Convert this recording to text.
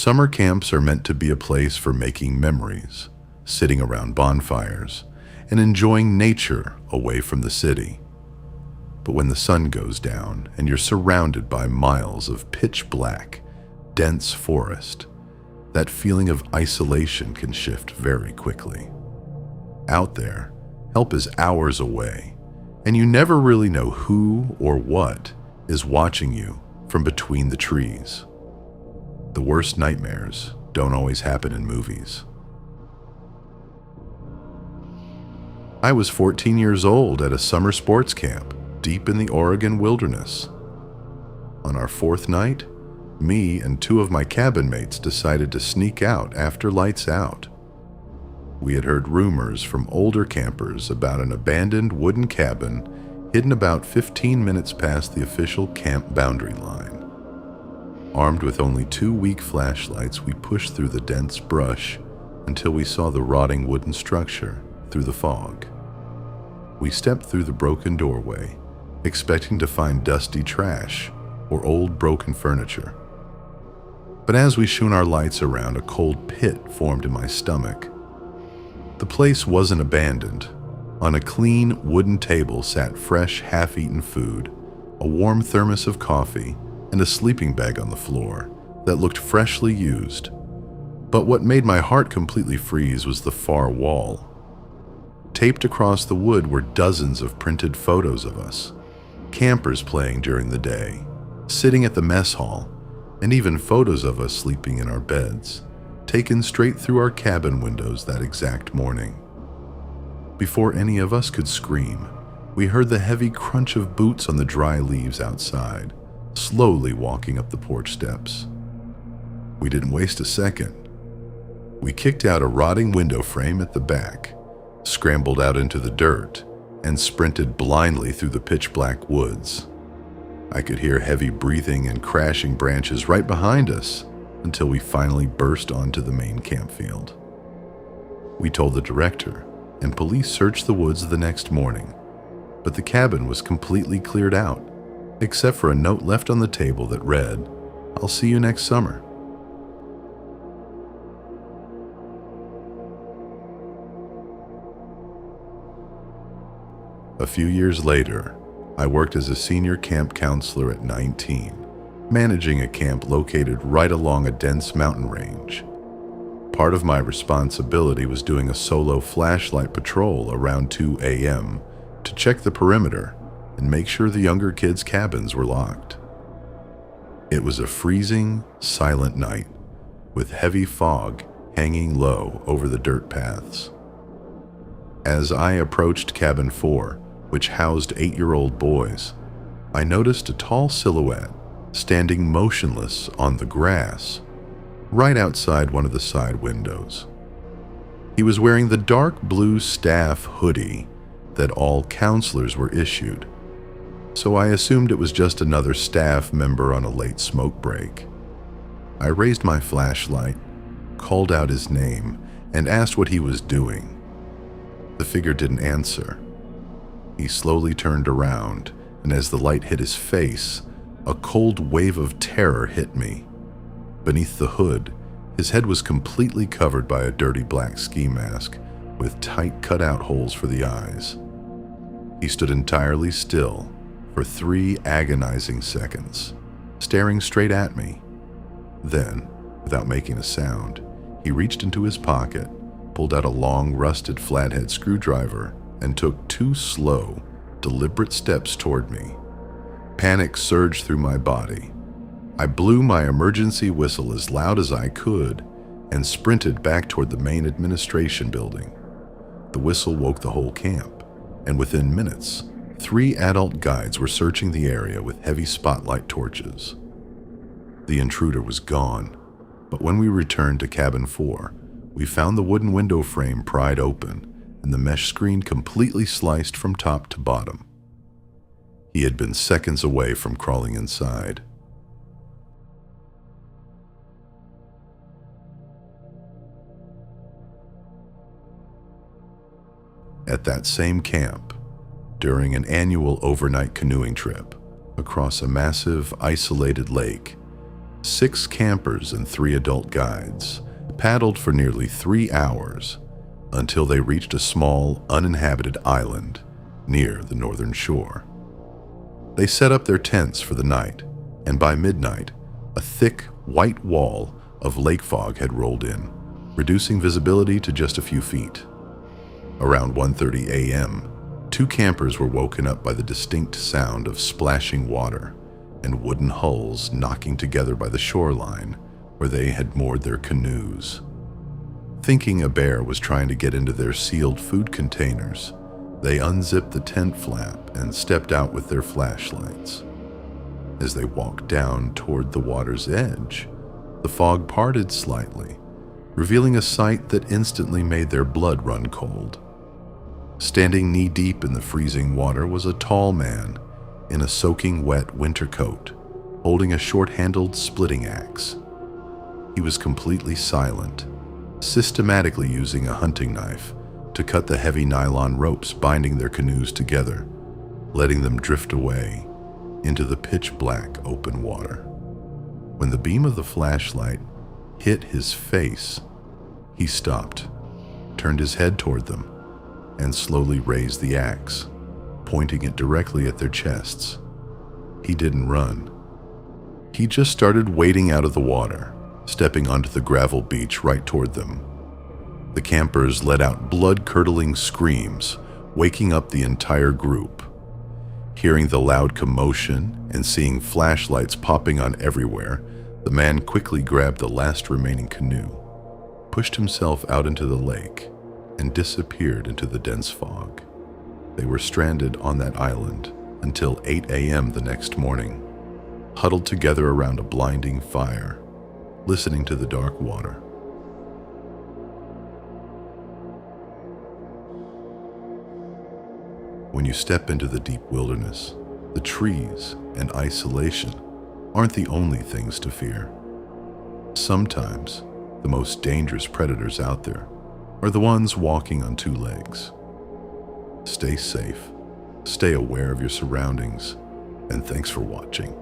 Summer camps are meant to be a place for making memories, sitting around bonfires, and enjoying nature away from the city. But when the sun goes down and you're surrounded by miles of pitch black, dense forest, that feeling of isolation can shift very quickly. Out there, help is hours away, and you never really know who or what is watching you from between the trees. The worst nightmares don't always happen in movies. I was 14 years old at a summer sports camp deep in the Oregon wilderness. On our fourth night, me and two of my cabin mates decided to sneak out after lights out. We had heard rumors from older campers about an abandoned wooden cabin hidden about 15 minutes past the official camp boundary line. Armed with only 2 weak flashlights, we pushed through the dense brush until we saw the rotting wooden structure through the fog. We stepped through the broken doorway, expecting to find dusty trash or old broken furniture. But as we shone our lights around, a cold pit formed in my stomach. The place wasn't abandoned. On a clean wooden table sat fresh, half-eaten food, a warm thermos of coffee, and a sleeping bag on the floor that looked freshly used. But what made my heart completely freeze was the far wall. Taped across the wood were dozens of printed photos of us, campers playing during the day, sitting at the mess hall, and even photos of us sleeping in our beds, taken straight through our cabin windows that exact morning. Before any of us could scream, we heard the heavy crunch of boots on the dry leaves outside, slowly walking up the porch steps. We didn't waste a second. We kicked out a rotting window frame at the back, scrambled out into the dirt, and sprinted blindly through the pitch-black woods. I could hear heavy breathing and crashing branches right behind us until we finally burst onto the main campfield. We told the director, and police searched the woods the next morning, but the cabin was completely cleared out, except for a note left on the table that read, "I'll see you next summer." A few years later, I worked as a senior camp counselor at 19, managing a camp located right along a dense mountain range. Part of my responsibility was doing a solo flashlight patrol around 2 a.m. to check the perimeter and make sure the younger kids' cabins were locked. It was a freezing, silent night, with heavy fog hanging low over the dirt paths. As I approached cabin 4, which housed 8-year-old boys, I noticed a tall silhouette standing motionless on the grass, right outside one of the side windows. He was wearing the dark blue staff hoodie that all counselors were issued, so I assumed it was just another staff member on a late smoke break. I raised my flashlight, called out his name, and asked what he was doing. The figure didn't answer. He slowly turned around, and as the light hit his face, a cold wave of terror hit me. Beneath the hood, his head was completely covered by a dirty black ski mask with tight cutout holes for the eyes. He stood entirely still for 3 agonizing seconds, staring straight at me. Then, without making a sound, he reached into his pocket, pulled out a long, rusted flathead screwdriver, and took 2 slow, deliberate steps toward me. Panic surged through my body. I blew my emergency whistle as loud as I could and sprinted back toward the main administration building. The whistle woke the whole camp, and within minutes, 3 adult guides were searching the area with heavy spotlight torches. The intruder was gone, but when we returned to cabin 4, we found the wooden window frame pried open and the mesh screen completely sliced from top to bottom. He had been seconds away from crawling inside. At that same camp, during an annual overnight canoeing trip across a massive, isolated lake, 6 campers and 3 adult guides paddled for nearly 3 hours until they reached a small, uninhabited island near the northern shore. They set up their tents for the night, and by midnight, a thick, white wall of lake fog had rolled in, reducing visibility to just a few feet. Around 1:30 a.m., 2 campers were woken up by the distinct sound of splashing water and wooden hulls knocking together by the shoreline where they had moored their canoes. Thinking a bear was trying to get into their sealed food containers, they unzipped the tent flap and stepped out with their flashlights. As they walked down toward the water's edge, the fog parted slightly, revealing a sight that instantly made their blood run cold. Standing knee-deep in the freezing water was a tall man in a soaking wet winter coat, holding a short-handled splitting axe. He was completely silent, systematically using a hunting knife to cut the heavy nylon ropes binding their canoes together, letting them drift away into the pitch-black open water. When the beam of the flashlight hit his face, he stopped, turned his head toward them, and slowly raised the axe, pointing it directly at their chests. He didn't run. He just started wading out of the water, stepping onto the gravel beach right toward them. The campers let out blood-curdling screams, waking up the entire group. Hearing the loud commotion and seeing flashlights popping on everywhere, the man quickly grabbed the last remaining canoe, pushed himself out into the lake, and disappeared into the dense fog. They were stranded on that island until 8 a.m. the next morning, huddled together around a blinding fire, listening to the dark water. When you step into the deep wilderness, the trees and isolation aren't the only things to fear. Sometimes, the most dangerous predators out there are the ones walking on 2 legs. Stay safe, stay aware of your surroundings, and thanks for watching.